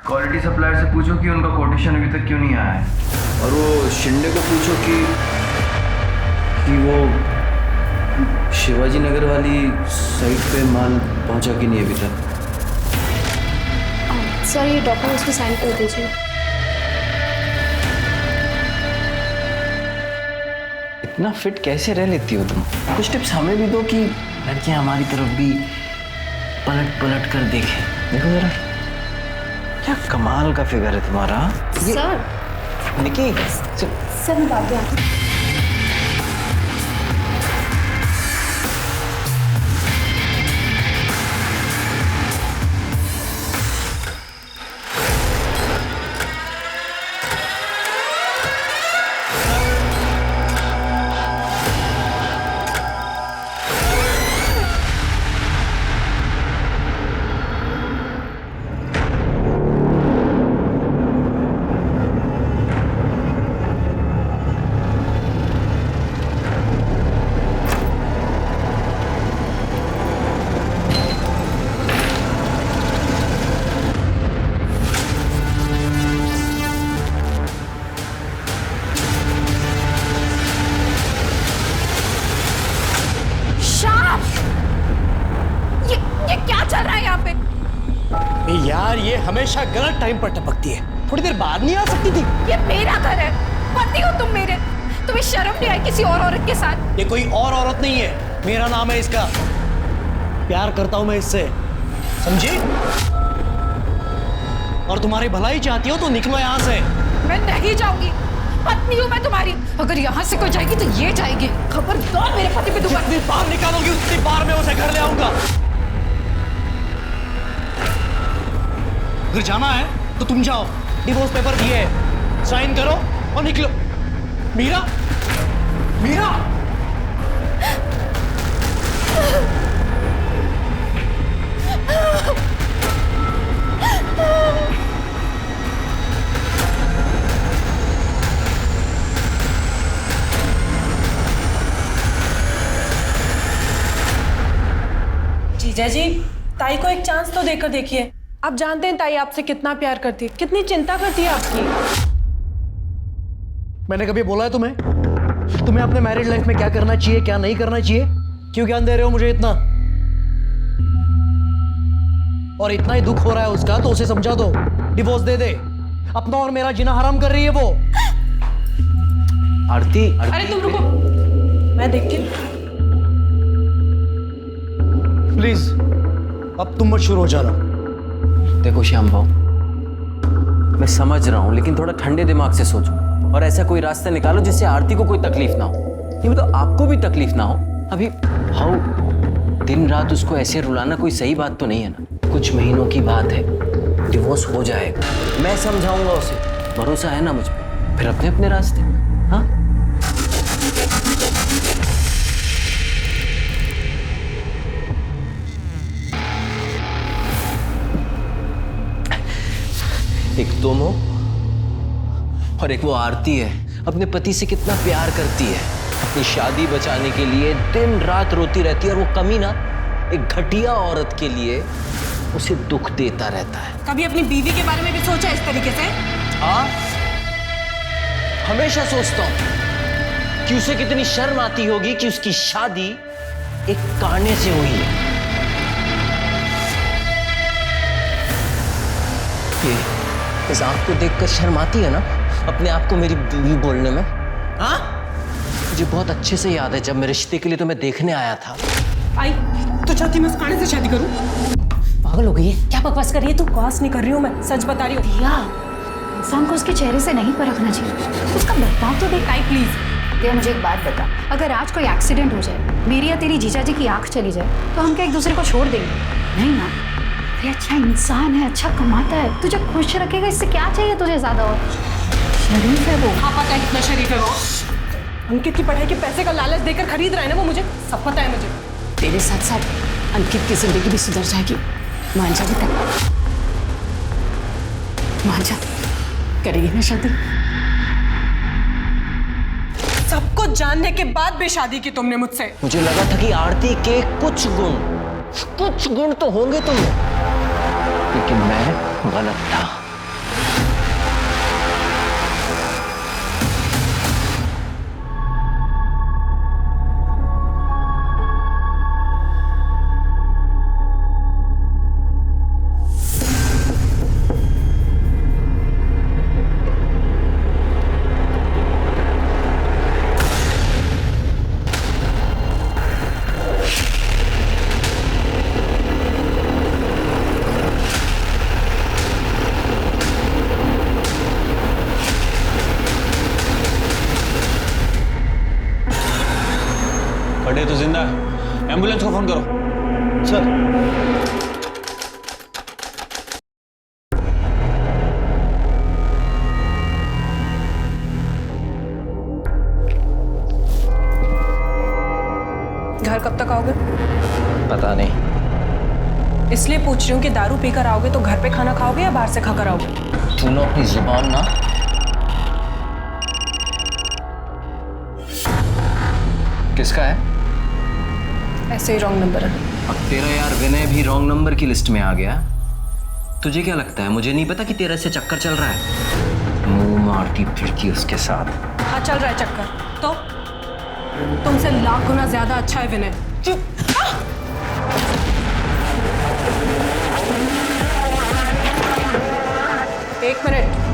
Quality supplier से पूछो कि उनका कोटेशन अभी तक क्यों नहीं आया है। और वो शिंदे को पूछो कि वो शिवाजी नगर वाली साइट पे माल पहुंचा कि नहीं अभी तक। सर ये डॉक्यूमेंट्स पे साइन कर दीजिए। इतना फिट कैसे रह लेती हो तुम? कुछ टिप्स हमें भी दो कि लड़कियां हमारी तरफ भी पलट पलट कर देखें। देखो जरा क्या कमाल का फिगर है तुम्हारा। सर निकी सर मैं बात आती हूँ। यार ये हमेशा गलत टाइम पर टपकती है, थोड़ी देर बाद नहीं आ सकती थी? ये मेरा घर है, पति हो तुम मेरे, तुम्हें शर्म नहीं आई किसी और औरत के साथ? ये कोई और औरत नहीं है, मेरा नाम है इसका। प्यार करता हूं मैं इससे, समझी? और तुम्हारी भलाई चाहती हो तो निकलो यहाँ से। मैं नहीं जाऊंगी, पत्नी हूँ मैं तुम्हारी। अगर यहाँ से कोई जाएगी तो ये जाएगी। खबरदार मेरे पति पे दुबारा। जितनी बार निकालोगी उतनी बार मैं उसे घर ले आऊंगा। अगर जाना है तो तुम जाओ, डिवोर्स पेपर दिए हैं, साइन करो और निकलो। मीरा, मीरा, जीजा जी, ताई को एक चांस तो देकर देखिए। आप जानते हैं ताई आपसे कितना प्यार करती है, कितनी चिंता करती है आपकी। मैंने कभी बोला है तुम्हें अपने मैरिड लाइफ में क्या करना चाहिए क्या नहीं करना चाहिए? क्यों ज्ञान दे रहे हो मुझे इतना? और इतना ही दुख हो रहा है उसका तो उसे समझा दो, डिवोर्स दे दे। अपना और मेरा जीना हराम कर रही है वो। आरती, अरे तुम रुको, मैं देखती हूँ। प्लीज अब तुम मत शुरू हो जाना। देखो श्याम भाऊ, मैं समझ रहा हूँ लेकिन थोड़ा ठंडे दिमाग से सोचो और ऐसा कोई रास्ता निकालो जिससे आरती को कोई तकलीफ ना हो। ये मतलब आपको भी तकलीफ ना हो। अभी भाऊ दिन रात उसको ऐसे रुलाना कोई सही बात तो नहीं है ना। कुछ महीनों की बात है, डिवोर्स हो जाएगा। मैं समझाऊंगा उसे, भरोसा है ना मुझ पर। फिर अपने अपने रास्ते। हाँ एक तुम हो और एक वो आरती है। अपने पति से कितना प्यार करती है, अपनी शादी बचाने के लिए दिन रात रोती रहती है और वो कमीना एक घटिया औरत के लिए उसे दुख देता रहता है। कभी अपनी बीवी के बारे में भी सोचा इस तरीके से? हाँ, हमेशा सोचता हूं कि उसे कितनी शर्म आती होगी कि उसकी शादी एक काने से हुई है। इस आंख को देखकर शर्म आती है ना अपने आप को मेरी बीवी बोलने में। हाँ, मुझे बहुत अच्छे से याद है जब मैं रिश्ते के लिए तुम्हें देखने आया था। आई तो चाहती मैं उस काने से शादी करूं? पागल हो गई है क्या? बकवास कर रही है तू? बकवास नहीं कर रही हूं मैं, सच बता रही हूँ। दिया, इंसान को उसके चेहरे से नहीं परखना चाहिए, उसका बर्ताव तो देख। आई प्लीज दिया, मुझे एक बात बता, अगर आज कोई एक्सीडेंट हो जाए, मेरी या तेरी जीजा जी की आंख चली जाए, तो हम क्या एक दूसरे को छोड़ देंगे? नहीं ना। ये अच्छा इंसान है, अच्छा कमाता है, तुझे खुश रखेगा, इससे क्या चाहिए तुझे ज्यादा? और शरीफ है वो। हाँ पता है कितना शरीफ है वो। अंकित की पढ़ाई के पैसे का लालच देकर खरीद रहा है ना वो, मुझे सब पता है। मुझे तेरे साथ साथ अंकित की जिंदगी भी सुधर जाएगी। मान जा बेटा, मान जा, करेगी ना शादी? सब कुछ जानने के बाद भी शादी की तुमने मुझसे। मुझे लगा था कि आरती के कुछ गुण तो होंगे तुम्हें, लेकिन मैं गलत था। है तो जिंदा है। एम्बुलेंस को फोन करो। सर घर कब तक आओगे? पता नहीं। इसलिए पूछ रही हूँ कि दारू पीकर आओगे तो घर पे खाना खाओगे या बाहर से खाकर आओगे? सुनो अपनी जुबान ना। किसका है? ऐसे ही रॉन्ग नंबर है। अब तेरा यार विनय भी रॉन्ग नंबर की लिस्ट में आ गया। तुझे क्या लगता है मुझे नहीं पता कि तेरा से चक्कर चल रहा है? मुंह मारती फिरती उसके साथ। हाँ चल रहा है चक्कर। तो तुमसे लाख गुना ज्यादा अच्छा है विनय। एक मिनट।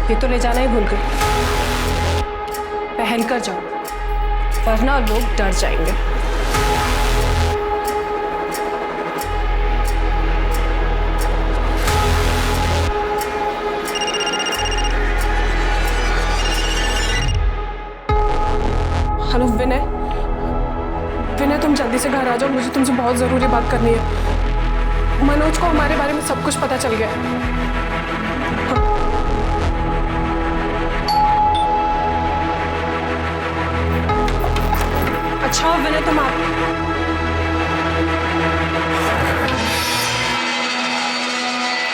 ये तो ले जाना ही भूल गई। पहन कर जाओ वरना लोग डर जाएंगे। हेलो विनय। विनय तुम जल्दी से घर आ जाओ, मुझे तुमसे बहुत जरूरी बात करनी है। मनोज को हमारे बारे में सब कुछ पता चल गया है। अच्छा विनय तुम आप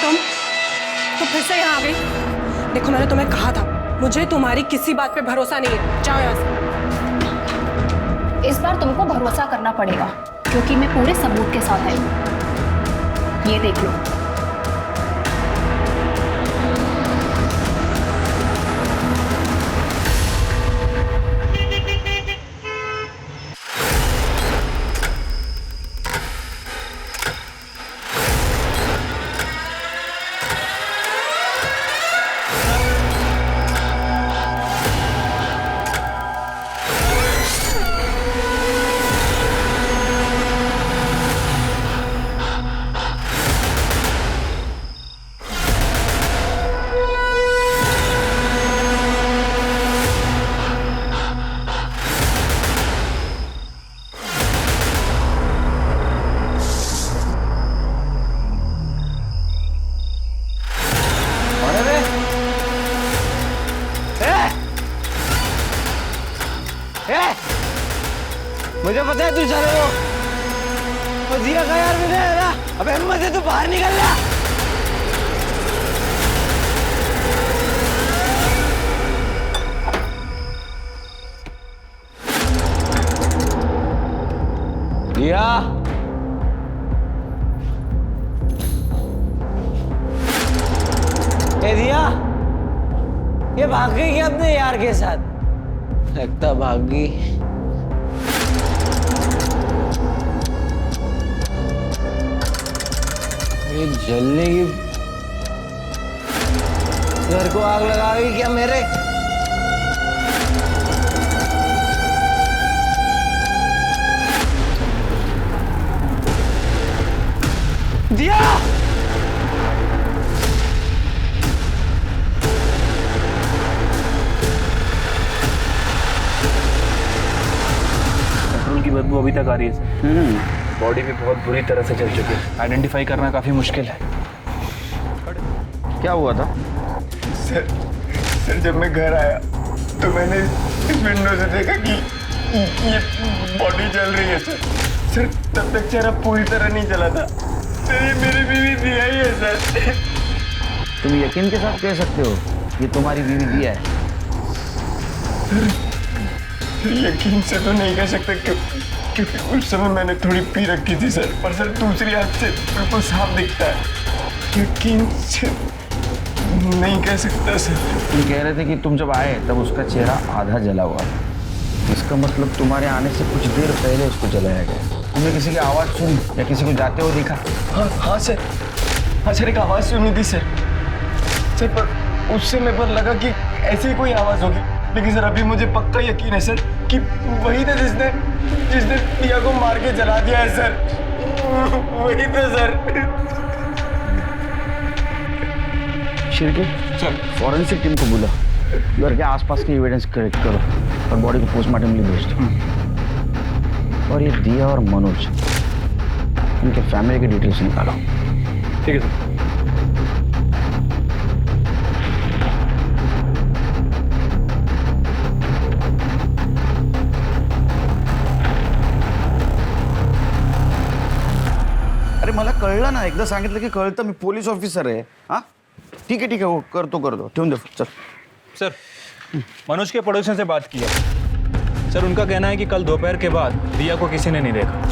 तुम फिर से यहाँ आ गई। देखो मैंने तुम्हें कहा था मुझे तुम्हारी किसी बात पे भरोसा नहीं है। जाओ यहाँ से। इस बार तुमको भरोसा करना पड़ेगा क्योंकि मैं पूरे सबूत के साथ आई हूँ। ये देख लो। मुझे पता है तू चले वो दिया का यार मैंने है ना। अबे हिम्मत है तू बाहर निकल जा। दिया ए दिया ये भाग गई क्या अपने यार के साथ? लगता भाग गई। ये जलने की घर को आग लगा गई क्या मेरे? दिया पेट्रोल की बदबू अभी तक आ रही है सर। बॉडी भी बहुत बुरी तरह से जल चुकी है। आइडेंटिफाई करना काफी मुश्किल है। क्या हुआ था? सर जब मैं घर आया तो मैंने इस विंडो से देखा कि ये बॉडी जल रही है सर। तब तक चेहरा पूरी तरह नहीं जला था। सर ये मेरी बीवी दिया ही है सर। तुम यकीन के साथ कह सकते हो ये तुम्हारी बीवी दिया है? यकीन से तो नहीं कह सकते क्योंकि उस समय मैंने थोड़ी पी रखी थी सर। पर सर दूसरी आंख से बिल्कुल साफ दिखता है। यकीन से नहीं कह सकता सर। तुम कह रहे थे कि तुम जब आए तब उसका चेहरा आधा जला हुआ था। इसका मतलब तुम्हारे आने से कुछ देर पहले उसको जलाया गया। तुमने किसी की आवाज़ सुनी या किसी को जाते हुए देखा? हाँ सर एक आवाज़ सुनी थी सर। पर उस समय पर लगा कि ऐसी कोई आवाज़ होगी लेकिन सर अभी मुझे पक्का यकीन है सर कि वही था जिसने दिया को मार के जला दिया है सर। वही था sir. Shirke sir, forensic team को बुला, घर के आसपास के एविडेंस कलेक्ट करो और बॉडी को पोस्टमार्टम के लिए भेज दो। और ये दिया और मनोज, इनके फैमिली की डिटेल्स निकालो। ठीक है सर। अरे मला कळलं ना, एकदा सांगितलं की कळतं, मी पोलीस ऑफिसर आहे। हाँ ठीक है वो कर दो ठेवून दे चल। सर, मनोज के पड़ोसियों से बात की है सर। उनका कहना है कि कल दोपहर के बाद दिया को किसी ने नहीं देखा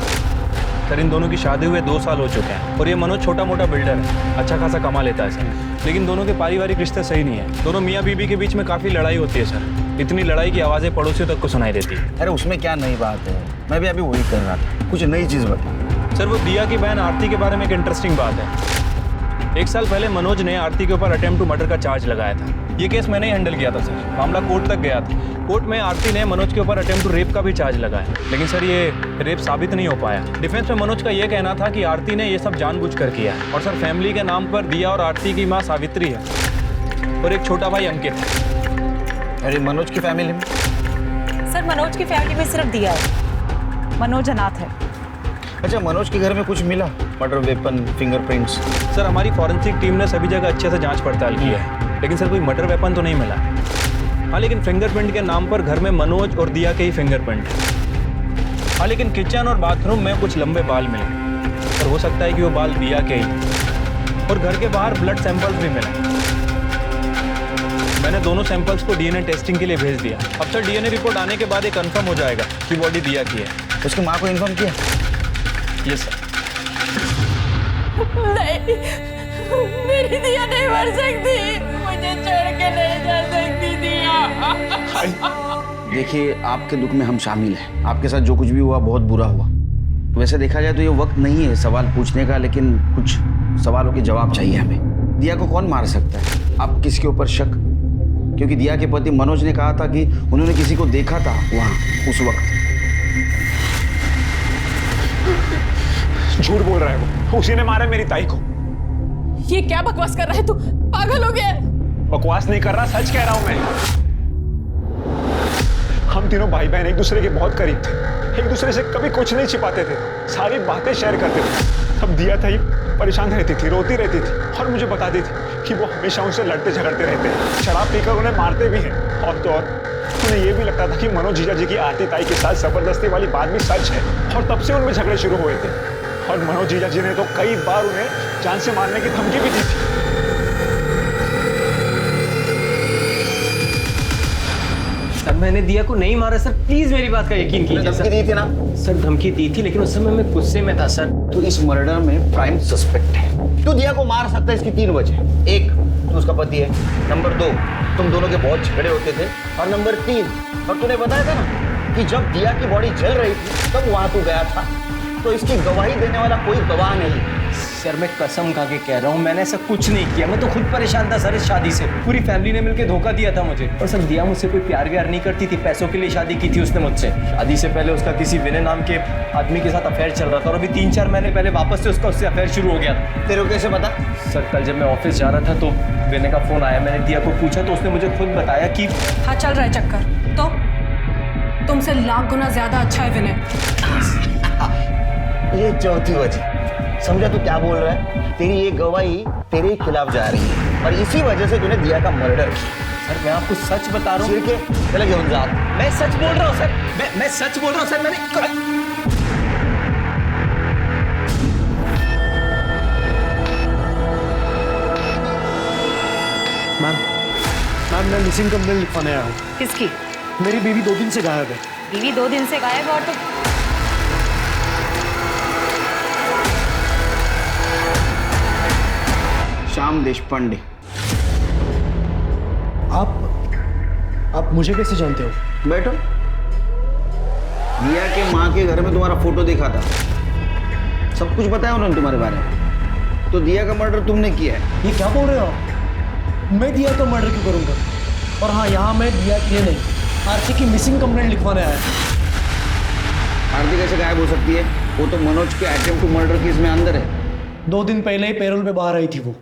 सर। इन दोनों की शादी हुए 2 साल हो चुके हैं और ये मनोज छोटा मोटा बिल्डर है, अच्छा खासा कमा लेता है सर। लेकिन दोनों के पारिवारिक रिश्ते सही नहीं है। दोनों मियाँ बीबी के बीच में काफ़ी लड़ाई होती है सर। इतनी लड़ाई की आवाज़ें पड़ोसियों तक को सुनाई देती है। अरे उसमें क्या नई बात है, मैं भी अभी वही कर रहा था, कुछ नई चीज़ बता। सर, वो दिया की बहन आरती के बारे में एक इंटरेस्टिंग बात है। 1 साल पहले मनोज ने आरती के ऊपर अटेम्प्ट टू मर्डर का चार्ज लगाया था। ये केस मैंने ही हैंडल किया था सर। मामला कोर्ट तक गया था। कोर्ट में आरती ने मनोज के ऊपर अटेम्प्ट टू रेप का भी चार्ज लगाया, लेकिन सर ये रेप साबित नहीं हो पाया। डिफेंस में मनोज का ये कहना था कि आरती ने ये सब जानबूझकर किया है। और सर, फैमिली के नाम पर दिया और आरती की माँ सावित्री है और एक छोटा भाई अंकित है। अरे मनोज की फैमिली में? सर, मनोज की फैमिली में सिर्फ दिया है। मनोज अनाथ है। अच्छा, मनोज के घर में कुछ मिला? Murder weapon, fingerprints? सर, हमारी फॉरेंसिक टीम ने सभी जगह अच्छे से जांच पड़ताल की है, लेकिन सर कोई मर्डर वेपन तो नहीं मिला। हाँ, लेकिन फिंगरप्रिंट के नाम पर घर में मनोज और दिया के ही फिंगरप्रिंट है। हाँ, लेकिन किचन और बाथरूम में कुछ लंबे बाल मिले और हो सकता है कि वो बाल दिया के ही। और घर के बाहर ब्लड सैंपल्स भी मिले। मैंने दोनों सैंपल्स को डीएनए टेस्टिंग के लिए भेज दिया। अब सर डीएनए रिपोर्ट आने के बाद ये कंफर्म हो जाएगा कि बॉडी दिया की है। उसकी माँ को इन्फॉर्म किया? Yes sir. नहीं, मेरी दिया नहीं मर सकती। मुझे छोड़ के नहीं जा सकती दिया। देखिए, आपके दुख में हम शामिल हैं। आपके साथ जो कुछ भी हुआ बहुत बुरा हुआ। वैसे देखा जाए तो ये वक्त नहीं है सवाल पूछने का, लेकिन कुछ सवालों के जवाब चाहिए हमें। दिया को कौन मार सकता है? आप किसके ऊपर शक? क्योंकि दिया के पति मनोज ने कहा था कि उन्होंने किसी को देखा था वहाँ उस वक्त। झूठ बोल रहा है वो, उसी ने मारा मेरी ताई को। ये क्या बकवास कर रहा है तू? पागल हो गया? बकवास नहीं कर रहा, सच कह रहा हूं मैं। हम तीनों भाई बहन एक दूसरे के बहुत करीब थे। एक दूसरे से कभी कुछ नहीं छिपाते थे, सारी बातें शेयर करते थे। तब दिया था, परेशान रहती थी, रोती रहती थी और मुझे बताती थी कि वो हमेशा उनसे लड़ते झगड़ते रहते हैं, शराब पीकर उन्हें मारते भी हैं। और तो और उन्हें यह भी लगता था कि मनोज जीजा जी की आरती ताई के साथ जबरदस्ती वाली बात भी सच है। और तब से उनमें झगड़े शुरू हुए थे। और मनोज जीजा जी ने तो कई बार उन्हें जान से मारने की धमकी भी दी थी। सर, मैंने दिया को नहीं मारा सर, प्लीज मेरी बात का यकीन कीजिए। धमकी दी थी ना? सर, धमकी दी थी, लेकिन उस समय मैं गुस्से में था सर। तो इस मर्डर में प्राइम सस्पेक्ट है। तू दिया को मार सकता है, इसकी 3 वजह। 1, तू उसका पति है। नंबर 2, तुम दोनों के बहुत झगड़े होते थे। और नंबर 3, और तूने बताया था ना कि जब दिया की बॉडी जल रही थी तब वहां तू गया था। तो इसकी गवाही देने वाला कोई गवाह नहीं। सर, मैं कसम खा के कह रहा हूँ, मैंने ऐसा कुछ नहीं किया। मैं तो खुद परेशान था सर इस शादी से। पूरी फैमिली ने मिलकर धोखा दिया था मुझे। और सर, दिया मुझसे कोई प्यार व्यार नहीं करती थी, पैसों के लिए शादी की थी उसने मुझसे। शादी से पहले उसका किसी विनय नाम के आदमी के साथ अफेयर चल रहा था और अभी 3-4 महीने पहले वापस से उसका उससे अफेयर शुरू हो गया था। तेरे को कैसे पता? सर, कल जब मैं ऑफिस जा रहा था तो विनय का फोन आया। मैंने दिया को पूछा तो उसने मुझे खुद बताया कि हाँ, चल रहा है चक्कर। तो तुमसे लाख गुना ज्यादा अच्छा है विनय। ये चौथी वजह। समझा तू क्या बोल रहा है? तेरी ये गवाही तेरे खिलाफ जा रही है और इसी वजह से तूने दिया का मर्डर किया। सर, मैं आपको सच बता रहा हूँ। चले घेऊन जा। मैं सच बोल रहा हूँ सर, मैं सच बोल रहा हूँ सर। मैंने मैम, मैं मिसिंग कंप्लेंट लिखवाने आया हूँ। किसकी? मेरी बीवी 2 दिन से गायब है। बीवी 2 दिन से गायब? और तो श्याम देशपांडे। आप मुझे कैसे जानते हो? बैठो। दिया के माँ के घर में तुम्हारा फोटो देखा था, सब कुछ बताया उन्होंने तुम्हारे बारे में। तो दिया का मर्डर तुमने किया है। ये क्या बोल रहे हो आप? मैं दिया का मर्डर क्यों करूंगा? और हाँ, यहाँ मैं दिया के लिए नहीं, आरती की मिसिंग कंप्लेंट लिखवाने आया। आरती कैसे गायब हो सकती है? वो तो मनोज के अटेम्प्ट टू मर्डर केस में अंदर है। 2 दिन पहले ही पैरोल पे बाहर आई थी वो,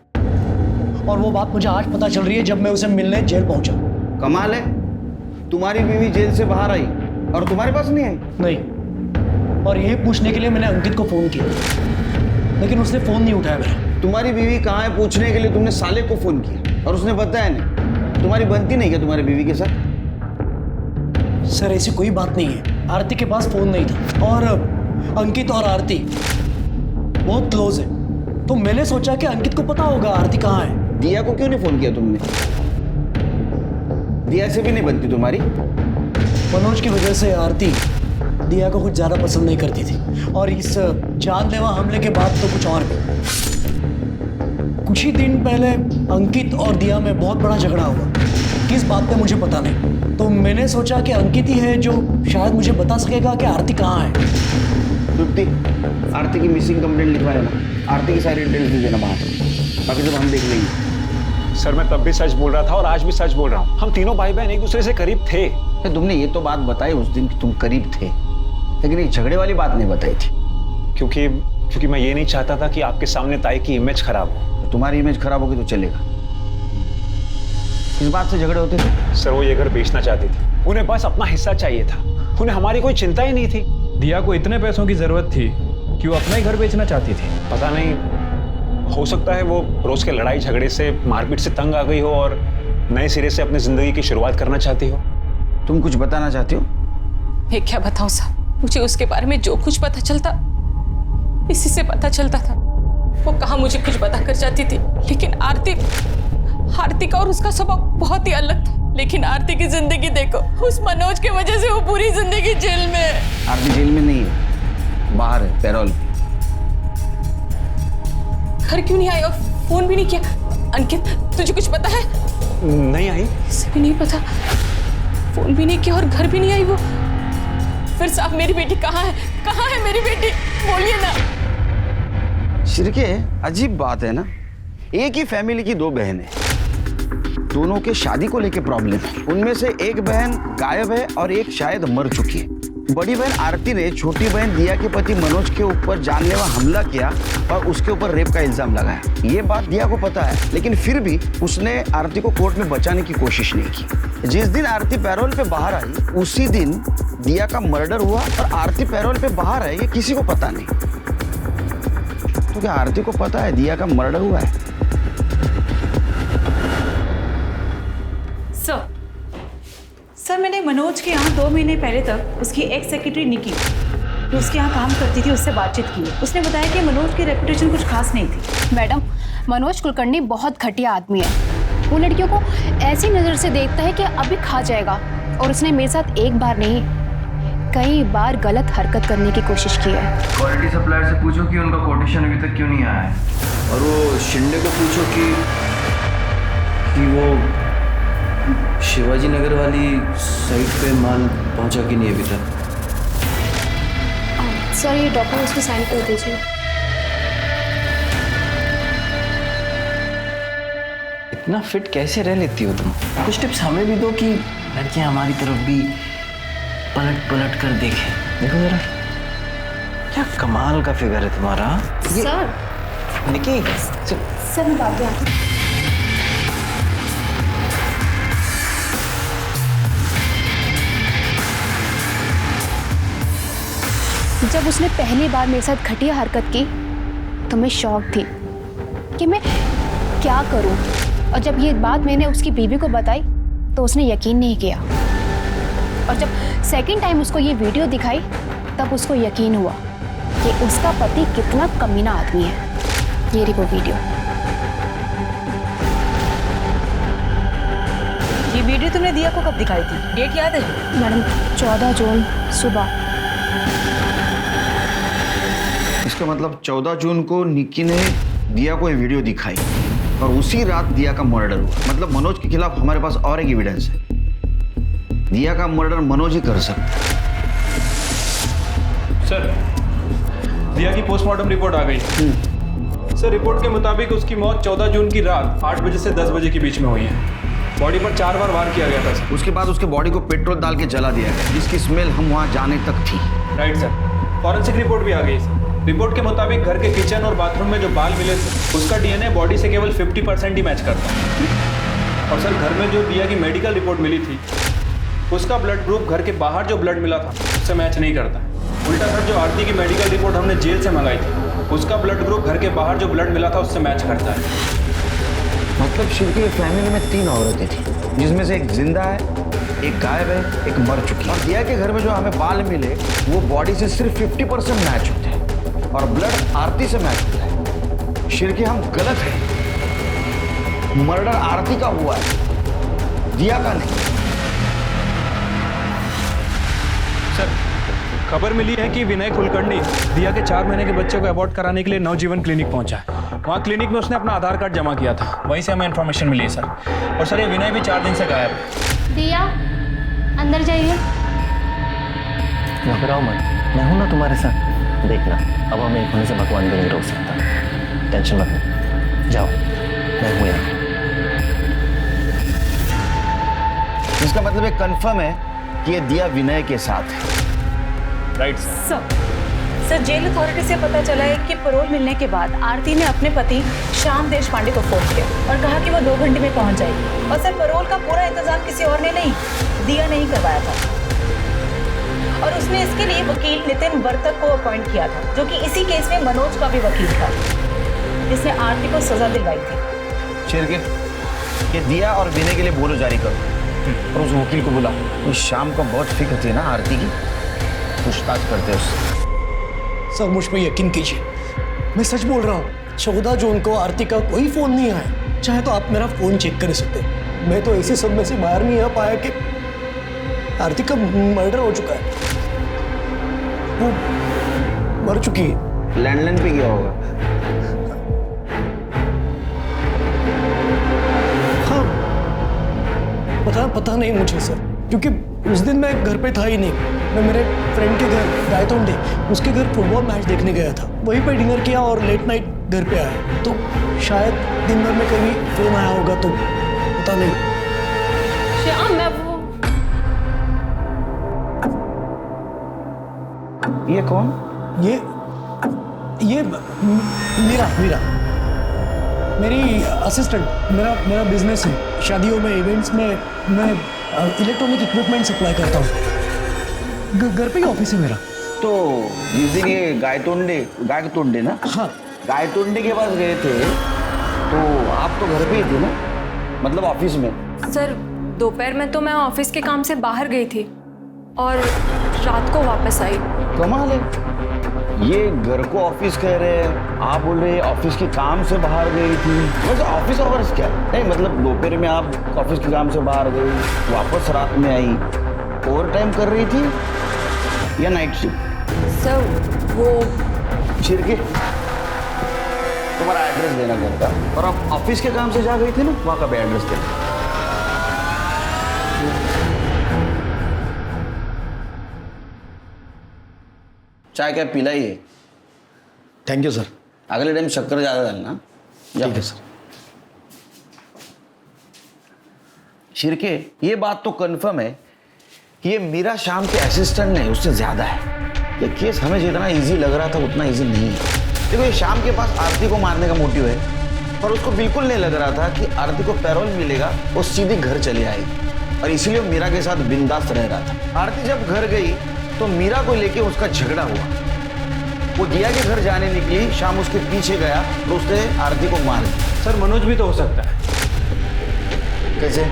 और वो बात मुझे आज पता चल रही है जब मैं उसे मिलने जेल पहुंचा। कमाल है, तुम्हारी बीवी जेल से बाहर आई और तुम्हारे पास नहीं आई? नहीं, और यही पूछने के लिए मैंने अंकित को फ़ोन किया, लेकिन उसने फ़ोन नहीं उठाया मेरा। तुम्हारी बीवी कहाँ है पूछने के लिए तुमने साले को फोन किया और उसने बताया नहीं। तुम्हारी बनती नहीं क्या तुम्हारी बीवी के साथ? सर ऐसी कोई बात नहीं है, आरती के पास फ़ोन नहीं था, और अंकित और आरती बहुत क्लोज है, तो मैंने सोचा कि अंकित को पता होगा आरती कहाँ है। दिया को क्यों नहीं फोन किया तुमने? दिया से भी नहीं बनती तुम्हारी? मनोज की वजह से आरती दिया को कुछ ज़्यादा पसंद नहीं करती थी, और इस जानलेवा हमले के बाद तो कुछ और भी। कुछ ही दिन पहले अंकित और दिया में बहुत बड़ा झगड़ा हुआ, किस बात पे मुझे पता नहीं, तो मैंने सोचा कि अंकित ही है जो शायद मुझे बता सकेगा कि आरती कहाँ है। तृप्ति, आरती की मिसिंग कंप्लेंट लिखवा लेना, आरती की सारी डिटेल्स दे देना बाहर, बाकी सब हम देख लेंगे। सर मैं तब भी सच बोल रहा था और आज भी सच बोल रहा हूँ। हम तीनों भाई बहन एक दूसरे से करीब थे। तुमने ये तो बात बताई उस दिन कि तुम करीब थे, लेकिन ये झगड़े वाली बात नहीं बताई थी। क्योंकि मैं ये नहीं चाहता था कि आपके सामने ताई की इमेज खराब हो। तुम्हारी इमेज खराब होगी तो चलेगा। किस बात से झगड़े होते थे? सर वो ये घर बेचना चाहती थी, उन्हें बस अपना हिस्सा चाहिए था, उन्हें हमारी कोई चिंता ही नहीं थी। दिया को इतने पैसों की जरूरत थी कि वो अपना ही घर बेचना चाहती थी। पता नहीं, हो सकता है वो रोज के लड़ाई झगड़े से, मारपीट से तंग आ गई हो और नए सिरे से अपनी जिंदगी की शुरुआत करना चाहती हो। तुम कुछ बताना चाहती हो? मैं क्या बताऊं साहब, मुझे उसके बारे में जो कुछ पता चलता इसी से पता चलता था। वो कहाँ मुझे कुछ बता कर जाती थी, लेकिन आरती का और उसका स्वभाव बहुत ही अलग था। लेकिन आरती की जिंदगी देखो, उस मनोज की वजह से वो पूरी जिंदगी जेल में है। आरती जेल में नहीं है, बाहर है, पैरोल। घर क्यों नहीं आई और फोन भी नहीं किया? अंकित तुझे कुछ पता है? नहीं आई। इसे भी नहीं पता, फोन भी नहीं किया और घर भी नहीं आई वो। फिर साहब मेरी बेटी कहाँ है? कहाँ है मेरी बेटी? बोलिए ना। शिरके, अजीब बात है ना, एक ही फैमिली की 2 बहनें, दोनों के शादी को लेके प्रॉब्लम है। उनमें से एक बहन गायब है और एक शायद मर चुकी है। बड़ी बहन आरती ने छोटी बहन दिया के पति मनोज के ऊपर जानलेवा हमला किया और उसके ऊपर रेप का इल्जाम लगाया। ये बात दिया को पता है, लेकिन फिर भी उसने आरती को कोर्ट में बचाने की कोशिश नहीं की। जिस दिन आरती पैरोल पे बाहर आई, उसी दिन दिया का मर्डर हुआ और आरती पैरोल पे बाहर आई, ये किसी को पता नहीं। तो क्या आरती को पता है दिया का मर्डर हुआ है? सर मैंने मनोज के यहाँ 2 महीने पहले तक उसकी एक्स सेक्रेटरी निकी, जो उसके यहाँ काम करती थी, उससे बातचीत की। उसने बताया कि मनोज की रेपुटेशन कुछ खास नहीं थी। मैडम, मनोज कुलकर्णी बहुत घटिया आदमी है। वो लड़कियों को ऐसी नज़र से देखता है कि अभी खा जाएगा, और उसने मेरे साथ एक बार नहीं कई बार गलत हरकत करने की कोशिश की है। क्वालिटी सप्लायर से पूछो कि उनका कोटेशन अभी तक क्यों नहीं आया है, और वो शिंदे को पूछो कि वो शिवाजी नगर वाली साइट पे माल पहुंचा कि नहीं अभी तक। सर ये डॉक्यूमेंट्स पे साइन कर दीजिए। इतना फिट कैसे रह लेती हो तुम? कुछ टिप्स हमें भी दो कि लड़कियां हमारी तरफ भी पलट पलट कर देखें। देखो जरा, क्या कमाल का फिगर है तुम्हारा। सर निकी, सर मैं बाद में आती हूँ। जब उसने पहली बार मेरे साथ घटिया हरकत की तो मैं शॉक थी कि मैं क्या करूं, और जब ये बात मैंने उसकी बीवी को बताई तो उसने यकीन नहीं किया, और जब सेकंड टाइम उसको ये वीडियो दिखाई तब उसको यकीन हुआ कि उसका पति कितना कमीना आदमी है। ये रही वो वीडियो। ये वीडियो तुमने दिया को कब दिखाई थी? डेट याद है? मैडम 14 जून सुबह। इसका मतलब 14 जून को निक्की ने दिया को ये वीडियो दिखाई और उसी रात दिया का मर्डर हुआ। मतलब मनोज के खिलाफ हमारे पास और एक एविडेंस है, दिया का मर्डर मनोज ही कर सकता है। सर, दिया की पोस्टमार्टम रिपोर्ट आ गई। सर, रिपोर्ट के मुताबिक उसकी मौत 14 जून की रात 8 बजे से 10 बजे के बीच में हुई है। बॉडी पर 4 बार वार किया गया था सर। उसके बाद उसके बॉडी को पेट्रोल डाल के जला दिया गया, जिसकी स्मेल हम वहाँ जाने तक थी। Right sir. फॉरेंसिक रिपोर्ट भी आ गई सर। रिपोर्ट के मुताबिक घर के किचन और बाथरूम में जो बाल मिले थे उसका डीएनए बॉडी से केवल 50% ही मैच करता है। और सर घर में जो दिया की मेडिकल रिपोर्ट मिली थी उसका ब्लड ग्रुप घर के बाहर जो ब्लड मिला था उससे मैच नहीं करता। उल्टा सर जो आरती की मेडिकल रिपोर्ट हमने जेल से मंगाई थी उसका ब्लड ग्रुप घर के बाहर जो ब्लड मिला था उससे मैच करता है। मतलब शिव की फैमिली में 3 औरतें थी, जिसमें से एक जिंदा है, एक गायब है, एक मर चुकी है। और दिया के घर में जो हमें बाल मिले वो बॉडी से सिर्फ 50% मैच होते हैं और ब्लड आरती से मैच होता है। शिरके हम गलत हैं। मर्डर आरती का हुआ है, दिया का नहीं। सर खबर मिली है कि विनय कुलकर्णी दिया के 4 महीने के बच्चे को अबॉर्ट कराने के लिए नवजीवन क्लिनिक पहुंचा है। वहाँ क्लिनिक में उसने अपना आधार कार्ड जमा किया था, वहीं से हमें इन्फॉर्मेशन मिली है सर। और सर ये विनय भी 4 दिन से गायब है। दिया अंदर जाइए। घबराओ मत, मैं हूं ना तुम्हारे साथ। देखना अब हमें एक होने से भगवान भी नहीं रोक सकता। टेंशन मत लो, जाओ मैं हूं यहाँ। इसका मतलब ये कंफर्म है कि ये दिया विनय के साथ है। राइट सर जेल अथॉरिटी से पता चला है कि पैरोल मिलने के बाद आरती ने अपने पति श्याम देश पांडे को फोन किया और कहा कि वो 2 घंटे में पहुंच जाएगी। और सर पैरोल का पूरा इंतजाम किसी और ने नहीं, दिया नहीं करवाया था। और उसने इसके लिए वकील नितिन वर्तक को अपॉइंट किया था, जो कि इसी केस में मनोज का भी वकील था, जिसने आरती को सजा दिलवाई थी। शिरके ये दिया और विनय के लिए बोलो जारी करो और उस वकील को बुला। उस शाम को बहुत फिक्र थी ना आरती की, पूछताछ करते उससे। सर मुझ पर यकीन कीजिए, मैं सच बोल रहा हूँ। 14 जून को आरती का कोई फोन नहीं आया। चाहे तो आप मेरा फोन चेक कर सकते हैं। मैं तो ऐसे सब में से बाहर नहीं आ पाया कि आरती का मर्डर हो चुका है, वो मर चुकी है। लैंडलाइन पे गया होगा। हाँ पता नहीं मुझे सर, क्योंकि उस दिन मैं घर पे था ही नहीं। मैं मेरे फ्रेंड के घर गायतोंडे उसके घर फुटबॉल मैच देखने गया था, वहीं पे डिनर किया और लेट नाइट घर पे आया। तो शायद दिन भर में कभी फोन आया होगा, तो पता नहीं। श्याम मैं वो ये कौन? ये मीरा मेरी असिस्टेंट। मेरा बिजनेस है, शादियों में इवेंट्स में मैं इलेक्ट्रॉनिक इक्विपमेंट सप्लाई करता हूँ। घर पे ही ऑफिस है मेरा। तो जिस दिन ये गायतोंडे ना, हाँ गायतोंडे के पास गए थे तो आप तो घर पे ही थे ना, मतलब ऑफिस में? सर दोपहर में तो मैं ऑफिस के काम से बाहर गई थी और रात को वापस आई। कमाल है, ये घर को ऑफिस कह रहे हैं, आप बोल रहे हैं ऑफिस के काम से बाहर गई थी। वैसे ऑफिस आवर्स क्या नहीं, मतलब दोपहर में आप ऑफिस के काम से बाहर गई, वापस रात में आई, ओवर टाइम कर रही थी या नाइट शिफ्ट? सर वो शिरके तुम्हारा एड्रेस देना घर का, और आप ऑफिस के काम से जा गई थी ना, वहाँ का भी एड्रेस देना। चाय क्या पिलाइए? Thank you sir. अगले टाइम शक्कर ज़्यादा डालना। ठीक है सर। शिरके ये बात तो कंफर्म है कि ये मीरा शाम के असिस्टेंट नहीं, उससे ज़्यादा है। ये केस हमें जितना इजी लग रहा था उतना इजी नहीं है। देखो ये शाम के पास आरती को मारने का मोटिव है, पर उसको बिल्कुल नहीं लग रहा था कि आरती को पैरोल मिलेगा वो सीधी घर चली आएगी, और इसीलिए वो मीरा के साथ बिंदास रह रहा था। आरती जब घर गई तो मीरा को लेके उसका झगड़ा हुआ। वो दिया के घर जाने निकली, शाम उसके पीछे गया तो उसने आरती को मार दिया। सर मनोज भी तो हो सकता है। कैसे?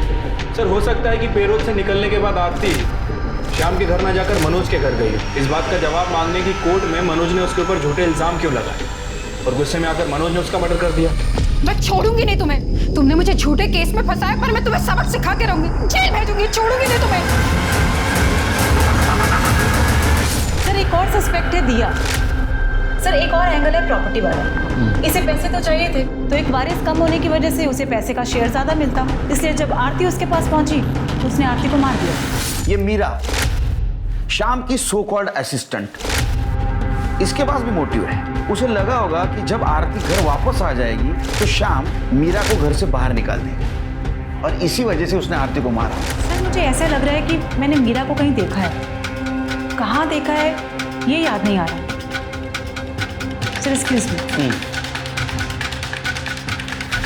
सर हो सकता है कि पेरोल से निकलने के बाद आरती श्याम के घर ना जाकर मनोज के घर गई। इस बात का जवाब मांगने की कोर्ट में मनोज ने उसके ऊपर झूठे इल्जाम क्यों लगाए, और गुस्से में आकर मनोज ने उसका मर्डर कर दिया। मैं छोड़ूंगी नहीं तुम्हें। तुमने मुझे झूठे केस में फंसाया, पर मैं तुम्हें सबक सिखा के रहूंगी, जेल भेजूंगी, छोड़ूंगी नहीं तुम्हें। सर एक और सस्पेक्ट है दिया। सर एक और एंगल है प्रॉपर्टी वाला। इसे पैसे तो चाहिए थे, तो एक वारिस कम होने की वजह से उसे पैसे का शेयर ज्यादा मिलता, इसलिए जब आरती उसके पास पहुंची तो उसने आरती को मार दिया। ये मीरा शाम की सो कॉल्ड असिस्टेंट, इसके पास भी मोटिव है। उसे लगा होगा कि जब आरती घर वापस आ जाएगी तो शाम मीरा को घर से बाहर निकाल देगी, और इसी वजह से उसने आरती को मारा। सर मुझे ऐसा लग रहा है कि मैंने मीरा को कहीं देखा है, कहाँ देखा है ये याद नहीं आ रहा। Sir excuse me.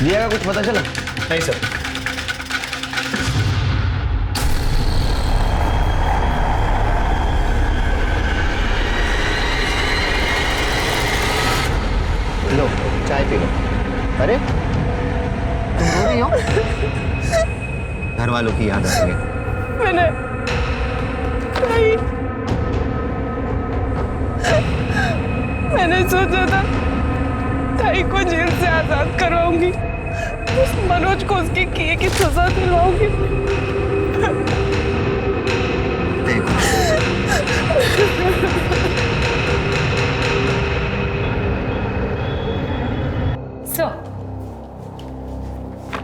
दिया का कुछ पता चला? नहीं सर। लो चाय पी लो। अरे तुम रो रही हो? घर वालों की याद आ रही है। मैंने सोचा था ताई को जेल से आजाद करवाऊंगी, उस मनोज को उसके किए की सजा दिलवाऊंगी। देखो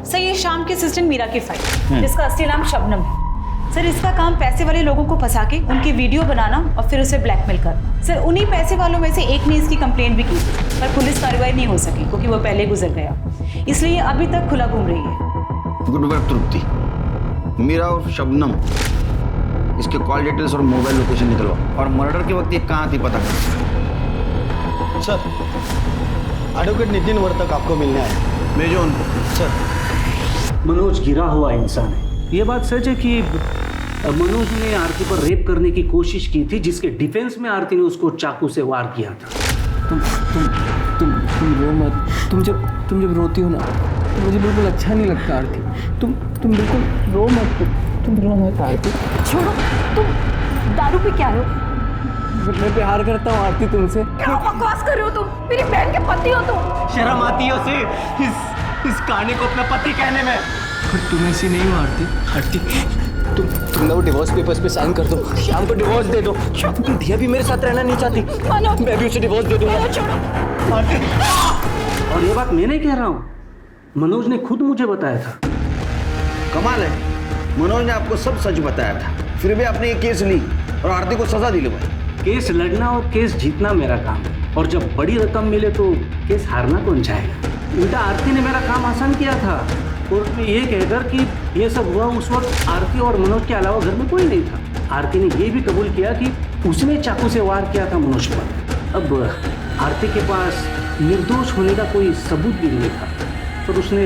सर ये शाम के असिस्टेंट मीरा की फाइल, जिसका असली नाम शबनम है। सर इसका काम पैसे वाले लोगों को फंसा के उनकी वीडियो बनाना और फिर उसे ब्लैकमेल करना। सर उन्हीं पैसे वालों में से एक ने इसकी कंप्लेंट भी की थी, पर पुलिस कार्रवाई नहीं हो सकी क्योंकि वो पहले गुजर गया, इसलिए अभी तक खुला घूम रही है। गुड वर्क तृप्ति। मीरा और शबनम, इसके कॉल डिटेल्स और मोबाइल लोकेशन निकलवाओ और मर्डर के वक्त ये कहाँ थी पता करो। सर एडवोकेट नितिन वर्तक आपको मिलने आए। भेजो उनको। सर मनोज गिरा हुआ इंसान है। ये बात सच है कि मनोज ने आरती पर रेप करने की कोशिश की थी, जिसके डिफेंस में आरती ने उसको चाकू से वार किया था। तुम रो मत। तुम जब रोती हो ना तो मुझे बिल्कुल अच्छा नहीं लगता आरती। तुम बिल्कुल रो मत। तुम रो मत आरती। छोड़ो, तुम दारू पे क्या हो? मैं प्यार करता हूँ आरती तुमसे। क्या बकवास कर रहे हो तुम? मेरी बहन के पति हो तुम। शर्म आती है उसे इस कहानी को अपना पति कहने में। पर तुम ऐसी नहीं हो आरती। आरती तुम ना वो डिवोर्स पेपर्स पे साइन कर दो, शाम को डिवोर्स दे दो। दिया भी मेरे साथ रहना नहीं चाहती, मैं भी उसे डिवोर्स दे दूंगा। और ये बात मैं नहीं कह रहा हूँ, मनोज ने खुद मुझे बताया था। कमाल है, मनोज ने आपको सब सच बताया था, फिर भी आपने ये केस ली और आरती को सजा दिलवाई। केस लड़ना और केस जीतना मेरा काम है, और जब बड़ी रकम मिले तो केस हारना कौन चाहेगा। उल्टा आरती ने मेरा काम आसान किया था, कोर्ट में ये कहकर कि ये सब हुआ उस वक्त आरती और मनोज के अलावा घर में कोई नहीं था। आरती ने ये भी कबूल किया कि उसने चाकू से वार किया था मनोज पर। अब आरती के पास निर्दोष होने का कोई सबूत भी नहीं था, पर उसने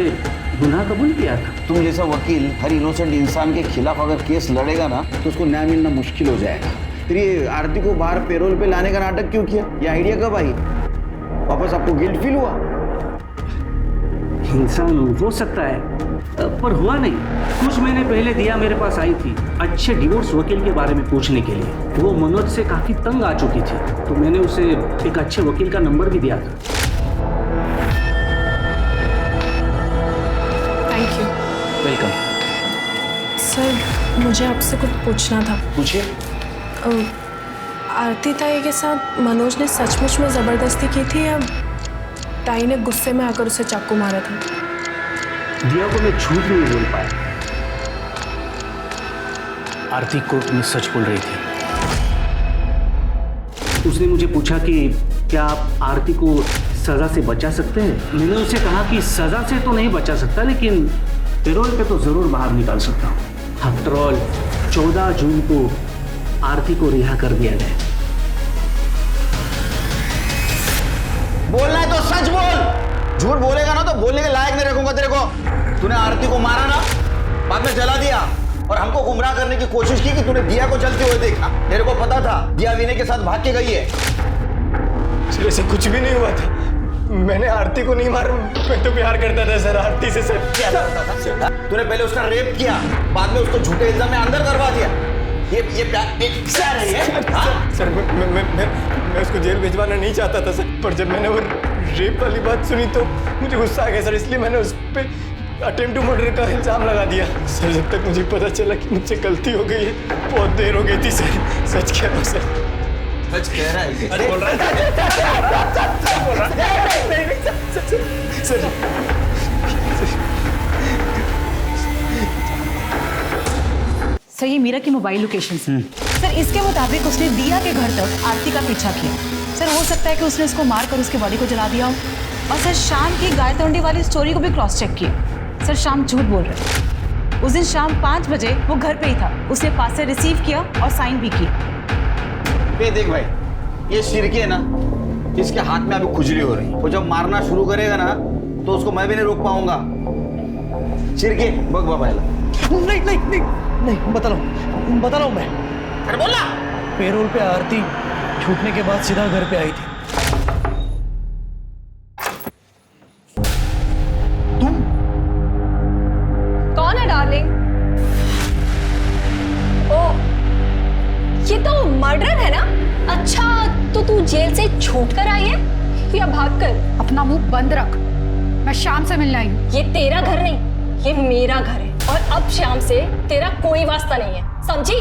गुनाह कबूल किया था। तुम जैसा वकील हर इनोसेंट इंसान के खिलाफ अगर केस लड़ेगा ना तो उसको न्याय मिलना मुश्किल हो जाएगा। फिर ये आरती को बाहर पेरोल पे लाने का नाटक क्यों किया? ये आइडिया कब आई? वापस आपको गिल्ट फील हुआ? इंसान हो सकता है, पर हुआ नहीं। कुछ महीने पहले दिया मेरे पास आई थी अच्छे डिवोर्स वकील के बारे में पूछने के लिए। वो मनोज से काफी तंग आ चुकी थी, तो मैंने उसे एक अच्छे वकील का नंबर भी दिया था। Thank you. वेलकम। सर मुझे आपसे कुछ पूछना था। पूछिए। आरती ताई के साथ मनोज ने सचमुच में ज़बरदस्ती की थी या ताई ने गुस्से में आकर उसे चाकू मारा था? दिया को मैं झूठ नहीं बोल पाया। आरती कोर्ट में सच बोल रही थी। उसने मुझे पूछा कि क्या आप आरती को सजा से बचा सकते हैं। मैंने उसे कहा कि सजा से तो नहीं बचा सकता, लेकिन पेरोल पे तो जरूर बाहर निकाल सकता हूँ। आफ्टर ऑल 14 जून को आरती को रिहा कर दिया गया। बोलना है तो सच बोल, झूठ बोलेगा ना तो बोलने के लायक नहीं रखूंगा तेरे को। तूने आरती को मारा ना, बाद में जला दिया और हमको गुमराह करने की कोशिश की कि तूने दिया को जलते हुए देखा। तेरे को पता था दिया विनय के साथ भाग के गई है। सर ऐसा कुछ भी नहीं हुआ था, मैंने आरती को नहीं मारा, मैं तो प्यार करता था सर आरती से। सर क्या करता था? तूने पहले उसका रेप किया, बाद में उसको झूठे इल्जाम में अंदर करवा दिया। ये प्यार है ये? सर मैं उसको जेल भिजवाना नहीं चाहता था सर, पर जब मैंने वो रेप वाली बात सुनी तो मुझे गुस्सा आ गया सर, इसलिए मैंने उस पर अटेम्प्ट टू मर्डर का इल्जाम लगा दिया। सर जब तक मुझे पता चला कि मुझसे गलती हो गई है बहुत देर हो गई थी सर। सच कह रहा हूँ सर। सच कह रहा है? सच बोल रहा है सर। सर ये मीरा की मोबाइल लोकेशन है। सर इसके मुताबिक उसने दिया के घर तक आरती का पीछा किया। सर हो सकता है कि उसने उसको मारकर उसके बॉडी को जला दिया हो। और सर शाम की गाय तोंडी वाली स्टोरी को भी क्रॉस चेक किया। सर शाम झूठ बोल रहे हैं। उस दिन शाम 5 बजे वो घर पे ही था। उसने पार्सल रिसीव किया और साइन भी किया। ये देख भाई, ये शिरके ना, इसके हाथ में अभी खुजली हो रही है। वो जब मारना शुरू करेगा ना तो उसको मैं भी नहीं रोक पाऊंगा। शिरके बग बाबाला। नहीं नहीं नहीं नहीं, बता रहा हूँ मैं। अरे बोला। पेरोल पे आरती छूटने के बाद सीधा घर पे आई थी। तुम कौन है डार्लिंग? ओ, ये तो मर्डर है ना? अच्छा, तो तू जेल से छूट कर आई है या भाग कर? अपना मुंह बंद रख, मैं शाम से मिलने आई हूँ। ये तेरा घर नहीं, ये मेरा घर है और अब शाम से तेरा कोई वास्ता नहीं है, समझी?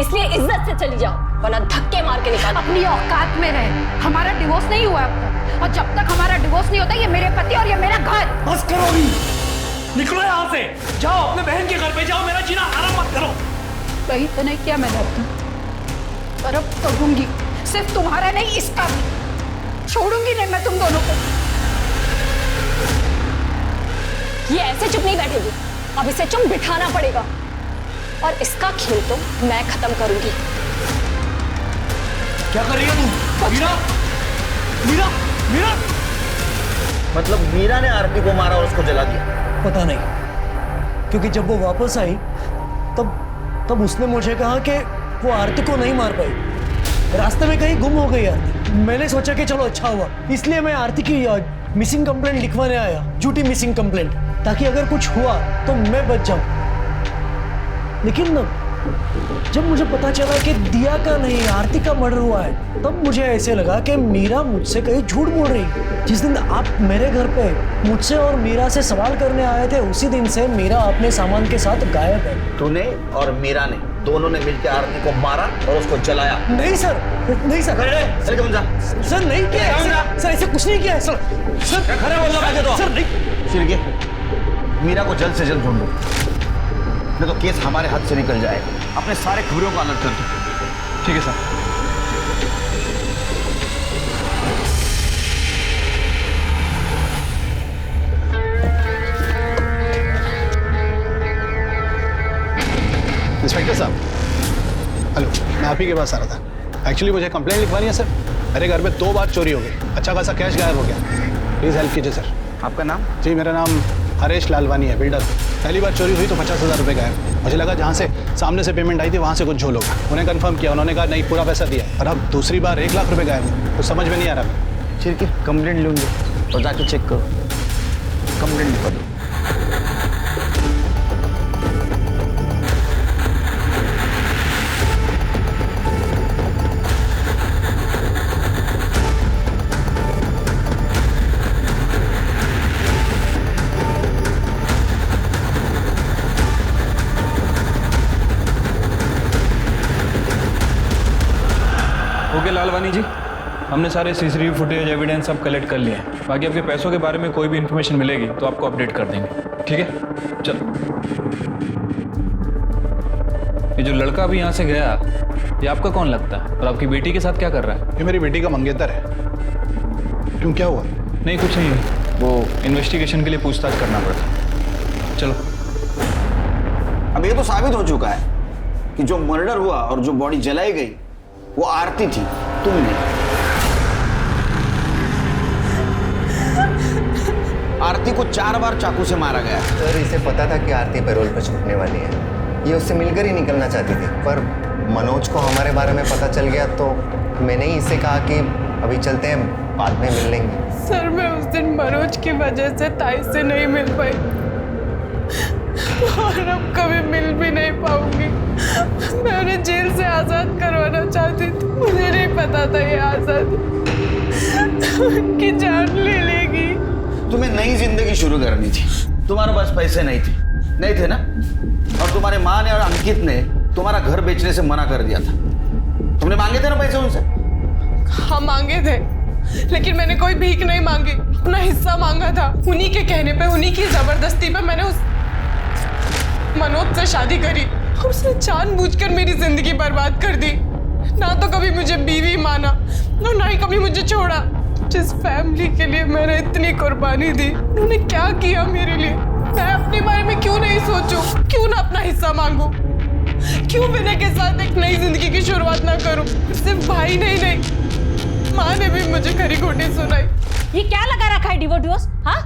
इसलिए इज्जत से चली जाओ वरना धक्के मार के निकाल। अपनी औकात में रहे। हमारा डिवोर्स नहीं हुआ अब तक, और जब तक हमारा डिवोर्स नहीं होता ये मेरे पति और ये मेरा घर। बस करो भी, निकलो यहाँ से, जाओ अपने बहन के घर पे जाओ, मेरा जीना हराम मत करो। वही तो नहीं किया मैंने अब तक, पर अब करूंगी। सिर्फ तुम्हारा नहीं, इसका भी छोड़ूंगी नहीं मैं तुम दोनों को। ये ऐसे चुप नहीं बैठेगी, अब इसे चुप बिठाना पड़ेगा और इसका खेल तो मैं खत्म करूंगी। क्या कर रही है तू? मीरा, मीरा, मीरा। मतलब मीरा ने आरती को मारा और उसको जला दिया? पता नहीं, क्योंकि जब वो वापस आई तब उसने मुझे कहा कि वो आरती को नहीं मार पाई, रास्ते में कहीं गुम हो गई आरती। मैंने सोचा कि चलो अच्छा हुआ, इसलिए मैं आरती की मिसिंग कंप्लेंट लिखवाने आया, झूठी मिसिंग कंप्लेंट, ताकि अगर कुछ हुआ तो मैं बच जाऊं। लेकिन जब मुझे पता चला कि दिया का नहीं आरती का मर्डर हुआ है, तब मुझे ऐसे लगा कि मीरा मुझसे कहीं झूठ बोल रही। जिस दिन आप मेरे घर पे मुझसे और मीरा से सवाल करने आए थे, उसी दिन से मीरा अपने सामान के साथ गायब है। तूने और मीरा ने दोनों ने मिलकर आरती को मारा और उसको जलाया? नहीं सर, नहीं सर, सर नहीं किया सर, ऐसे कुछ नहीं किया है सर। सर खड़े बोल रहा है सर, नहीं। शिरके, मीरा को जल्द से जल्द ढूंढो, नहीं तो केस हमारे हाथ से निकल जाएगा। अपने सारे खबरों को अलर्ट कर दो। ठीक है सर। इंस्पेक्टर साहब, हेलो, मैं आप ही के पास आ रहा था। एक्चुअली मुझे कंप्लेंट लिखवानी है सर। मेरे घर में 2 बार चोरी हो गई, अच्छा खासा कैश गायब हो गया। प्लीज़ हेल्प कीजिए सर। आपका नाम? जी, मेरा नाम हरेश लालवानी है, बिल्डर। पहली बार चोरी हुई तो 50,000 रुपये गायब। मुझे लगा जहाँ से सामने से पेमेंट आई थी वहाँ से कुछ झोल होगा। उन्हें कंफर्म किया, उन्होंने कहा नहीं, पूरा पैसा दिया। और अब दूसरी बार 1 लाख रुपये गायब हुए, कुछ समझ में नहीं आ रहा। ठीक है, कंप्लेंट लूँगी और जाके चेक करो, कंप्लेंट लिखवा दो। ओके लालवानी जी, हमने सारे सीसीटीवी फुटेज एविडेंस सब कलेक्ट कर लिए हैं। बाकी आपके पैसों के बारे में कोई भी इन्फॉर्मेशन मिलेगी तो आपको अपडेट कर देंगे, ठीक है? चलो। ये जो लड़का अभी यहाँ से गया, ये आपका कौन लगता है और आपकी बेटी के साथ क्या कर रहा है? ये मेरी बेटी का मंगेतर है। क्यों, क्या हुआ? नहीं, कुछ नहीं, वो इन्वेस्टिगेशन के लिए पूछताछ करना पड़ता। चलो। अब ये तो साबित हो चुका है कि जो मर्डर हुआ और जो बॉडी जलाई गई वो आरती थी, तुम नहीं। आरती को 4 बार चाकू से मारा गया। सर, इसे पता था कि आरती पैरोल पर छूटने वाली है। ये उससे मिलकर ही निकलना चाहती थी, पर मनोज को हमारे बारे में पता चल गया तो मैंने ही इससे कहा कि अभी चलते हैं, बाद में मिल लेंगे। सर, मैं उस दिन मनोज की वजह से ताई से नहीं मिल पाई और अब कभी मिल भी नहीं पाऊंगी। मैं उन्हें जेल से आज़ाद करवाना चाहती थी, मुझे नहीं पता था ये आज़ादी उनकी जान ले लेगी। तुम्हें नई जिंदगी शुरू करनी थी, तुम्हारे पास पैसे नहीं थे ना? और तुम्हारे माँ ने और अंकित ने तुम्हारा घर बेचने से मना कर दिया था। तुमने मांगे थे ना पैसे उनसे? हाँ, मांगे थे, लेकिन मैंने कोई भीख नहीं मांगी, अपना हिस्सा मांगा था। उन्हीं के कहने पे, उन्हीं की जबरदस्ती पे मैंने उस मनोज से शादी करी और उसने जानबूझकर मेरी जिंदगी बर्बाद कर दी। ना तो कभी मुझे बीवी माना और ना ही कभी मुझे छोड़ा। जिस फैमिली के लिए मैंने इतनी कुर्बानी दी, उन्होंने क्या किया मेरे लिए? मैं अपने बारे में क्यों नहीं सोचूं? क्यों ना अपना हिस्सा मांगू? क्यों विनय के साथ एक नई जिंदगी की शुरुआत ना करूं? सिर्फ भाई नहीं, माँ ने भी मुझे खरी खोटी सुनाई। ये क्या लगा रखा है डिवोर्स? हाँ,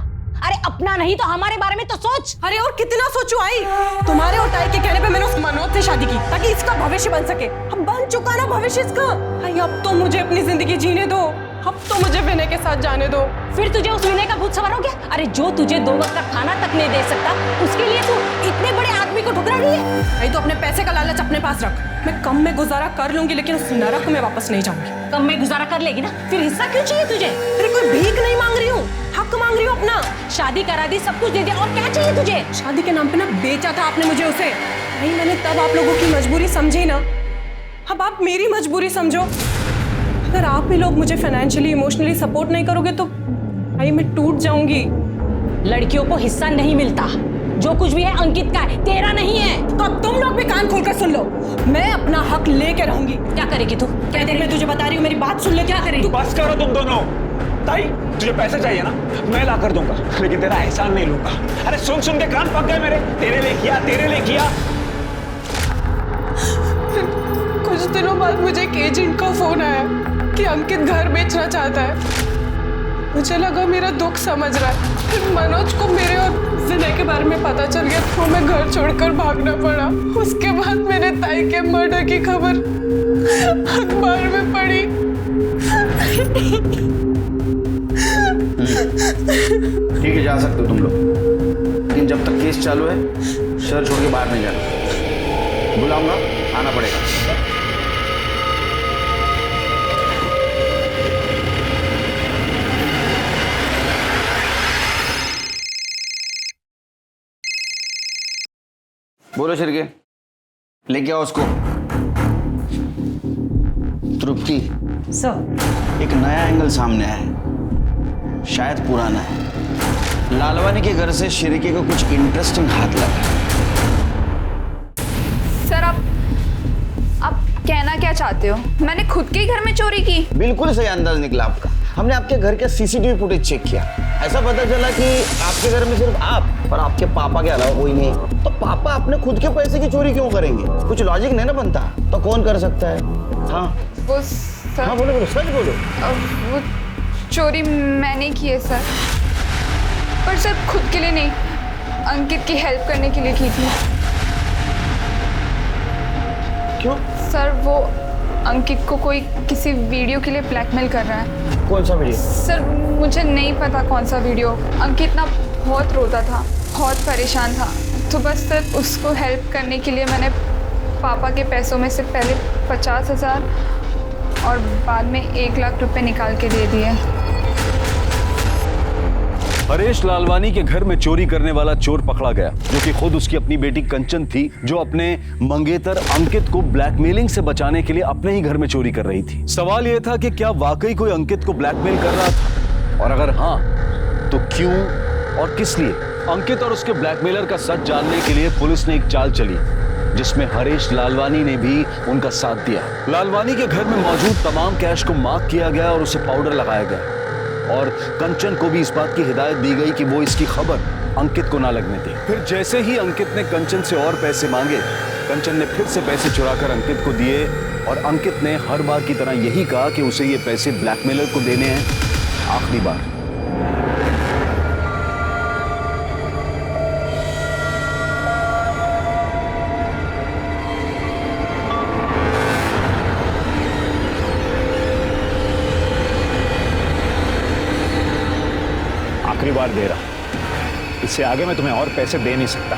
अरे अपना नहीं तो हमारे बारे में तो सोच। अरे और कितना सोचूं आई? तुम्हारे और ताई के कहने पे मैंने उस मनोज से शादी की ताकि इसका भविष्य बन सके। अब बन चुका ना भविष्य इसका। आई अब तो मुझे अपनी जिंदगी जीने दो। अब तो मुझे विनय के साथ जाने दो। फिर तुझे उस विनय का भूत सवार हो गया? अरे जो तुझे 2 वक्त का खाना तक नहीं दे सकता, उसके लिए तू इतने बड़े आदमी को ठुकरा रही है? आई तो अपने पैसे का लालच अपने पास रख। मैं कम में गुजारा कर लूंगी लेकिन उस नरक में वापस नहीं जाऊंगी। कम में गुजारा कर लेगी ना, फिर हिस्सा क्यों चाहिए तुझे? अरे कोई भीख नहीं मांग रही हूँ, हक मांग रही हूँ अपना। शादी करा दी, सब कुछ दे दिया, और क्या चाहिए तुझे? शादी के नाम पे ना बेचा था आपने मुझे उसे। नहीं, मैंने तब आप लोगों की मजबूरी समझी ना, अब आप मेरी मजबूरी समझो। अगर आप भी लोग मुझे फाइनेंशियली इमोशनली सपोर्ट नहीं करोगे तो भाई मैं टूट जाऊंगी। लड़कियों को हिस्सा नहीं मिलता, जो कुछ भी है अंकित का है, तेरा नहीं है। तो अब तुम लोग भी कान खोलकर सुन लो, मैं अपना हक लेके रहूंगी। क्या करेगी तू? क्या देर मैं तुझे बता रही हूँ, मेरी बात सुन ले। क्या करेगी? बस करो तुम दोनों। ताई तुझे पैसे चाहिए ना, मैं ला कर दूंगा, लेकिन तेरा एहसान नहीं लूंगा। अरे सुन सुन के कान पक गए मेरे। तेरे लिए किया, तेरे लिए किया। कुछ दिनों बाद मुझे एक एजेंट का फोन आया कि अंकित घर बेचना चाहता है। मुझे लगा मेरा दुख समझ रहा है। फिर मनोज को मेरे और विनय के बारे में पता चल गया तो मैं घर छोड़कर भागना पड़ा। उसके बाद मेरे ताई के मर्डर की खबर अखबार में पड़ी। ठीक है, जा सकते हो तुम लोग, लेकिन जब तक केस चालू है शहर छोड़ के बाहर नहीं जाना। बुलाऊंगा, आना पड़ेगा। बोलो शिर्के, लेके आओ उसको। तृप्ति सर, एक नया एंगल सामने आया है, शायद पुराना है। लालवानी के घर से शिर्के को कुछ इंटरेस्टिंग हाथ लगा। सर आप कहना क्या चाहते हो? मैंने खुद के घर में चोरी की? बिल्कुल सही अंदाज निकला आपका। हमने आपके घर के सीसीटीवी फुटेज चेक किया, ऐसा पता चला कि आपके घर में सिर्फ आप और आपके पापा के अलावा कोई नहीं। तो पापा अपने खुद के पैसे की चोरी क्यों करेंगे? कुछ लॉजिक नहीं ना बनता। तो कौन कर सकता है? हाँ वो सर, हाँ बोलो बोलो, सच बोलो। वो चोरी मैंने की है सर, पर सर खुद के लिए नहीं, अंकित की हेल्प करने के लिए की थी। क्यों? सर वो अंकित को कोई किसी वीडियो के लिए ब्लैकमेल कर रहा है। कौन सा वीडियो? सर मुझे नहीं पता कौन सा वीडियो। अंकित ना बहुत रोता था, बहुत परेशान था, तो बस सिर्फ उसको हेल्प करने के लिए मैंने पापा के पैसों में से पहले 50,000 और बाद में 1 लाख रुपए निकाल के दे दिए। हरेश लालवानी के घर में चोरी करने वाला चोर पकड़ा गया, जो कि खुद उसकी अपनी बेटी कंचन थी, जो अपने मंगेतर अंकित को ब्लैकमेलिंग से बचाने के लिए अपने ही घर में चोरी कर रही थी। सवाल यह था कि क्या वाकई कोई अंकित को ब्लैकमेल कर रहा था, और अगर हाँ तो क्यों और किस लिए? अंकित और उसके ब्लैकमेलर का सच जानने के लिए पुलिस ने एक चाल चली, जिसमें हरेश लालवानी ने भी उनका साथ दिया। लालवानी के घर में मौजूद तमाम कैश को मार्क किया गया और उसे पाउडर लगाया गया, और कंचन को भी इस बात की हिदायत दी गई कि वो इसकी खबर अंकित को ना लगने दे। फिर जैसे ही अंकित ने कंचन से और पैसे मांगे, कंचन ने फिर से पैसे चुराकर अंकित को दिए, और अंकित ने हर बार की तरह यही कहा कि उसे ये पैसे ब्लैकमेलर को देने हैं आखिरी बार। आखिरी बार दे रहा, इससे आगे मैं तुम्हें और पैसे दे नहीं सकता।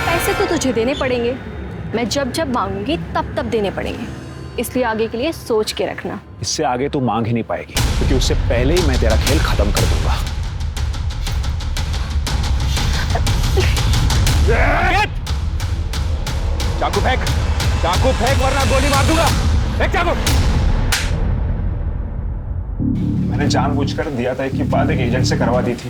पैसे तो तुझे देने पड़ेंगे, मैं जब जब मांगूंगी तब तब देने पड़ेंगे, इसलिए आगे के लिए सोच के रखना। इससे आगे तू मांग ही नहीं पाएगी, क्योंकि उससे पहले ही मैं तेरा खेल खत्म कर दूंगा। चाकू फेंक, चाकू फेंक वरना गोली मार दूंगा। फेंक चाकू। मैंने जानबूझकर दिया था कि बात एक एजेंट से करवा दी थी,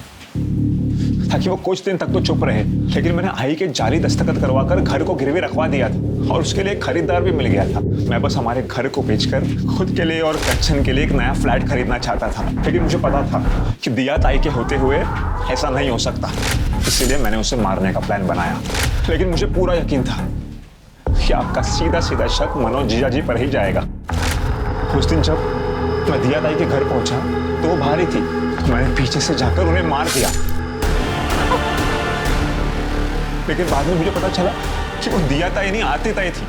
ताकि वो कुछ दिन तक तो चुप रहे, लेकिन मैंने आई के जाली दस्तखत करवाकर घर को गिरवी रखवा दिया था और उसके लिए एक खरीदार भी मिल गया था। मैं बस हमारे घर को बेचकर खुद के लिए और कंचन के लिए एक नया फ्लैट खरीदना चाहता था, लेकिन मुझे पता था कि दिया ताई के होते हुए ऐसा नहीं हो सकता, इसीलिए मैंने उसे मारने का प्लान बनाया। लेकिन मुझे पूरा यकीन था कि आपका सीधा सीधा शक मनोज जीजा जी पर ही जाएगा। उस दिन जब मैं दिया ताई के घर पहुंचा तो वो बाहर ही थी, तो मैंने पीछे से जाकर उन्हें मार दिया। लेकिन बाद में मुझे पता चला कि वो दिया ताई नहीं आरती ताई थी।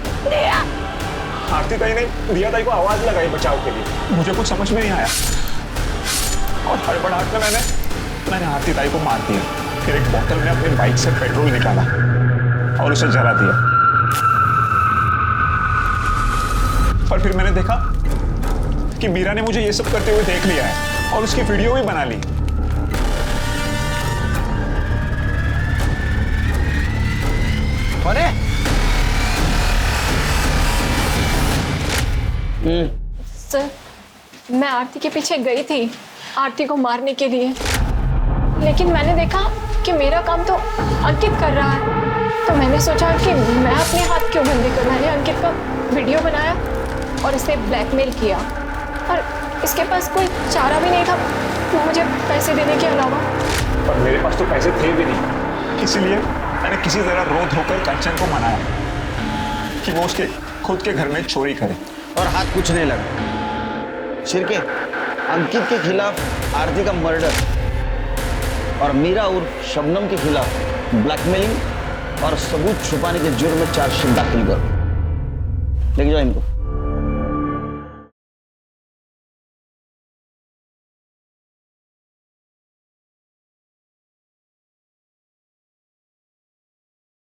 आरती ताई ने दिया ताई को आवाज लगाई बचाव के लिए। मुझे कुछ समझ में नहीं आया और हड़बड़ाहट में मैंने आरती ताई को मार दिया। फिर एक बोतल में अपनी बाइक से पेट्रोल निकाला और उसे जला दिया। पर फिर मैंने देखा कि मीरा ने मुझे ये सब करते हुए देख लिया है और उसकी वीडियो भी बना ली। अरे सर, मैं आरती के पीछे गई थी आरती को मारने के लिए, लेकिन मैंने देखा कि मेरा काम तो अंकित कर रहा है, तो मैंने सोचा कि मैं अपने हाथ क्यों गंदे करूं। मैंने अंकित का वीडियो बनाया और इसे ब्लैकमेल किया, और इसके पास कोई चारा भी नहीं था मुझे पैसे देने के अलावा। पर मेरे पास तो पैसे थे भी नहीं, इसलिए मैंने किसी तरह रो धोकर कंचन को मनाया कि वो उसके खुद के घर में चोरी करे। और हाथ कुछ नहीं लगा। शिरके, अंकित के खिलाफ आरती का मर्डर और मीरा उर्फ शबनम के खिलाफ ब्लैकमेलिंग और सबूत छुपाने के जुर्म में चार्जशीट दाखिल करो। लेके जाओ इनको।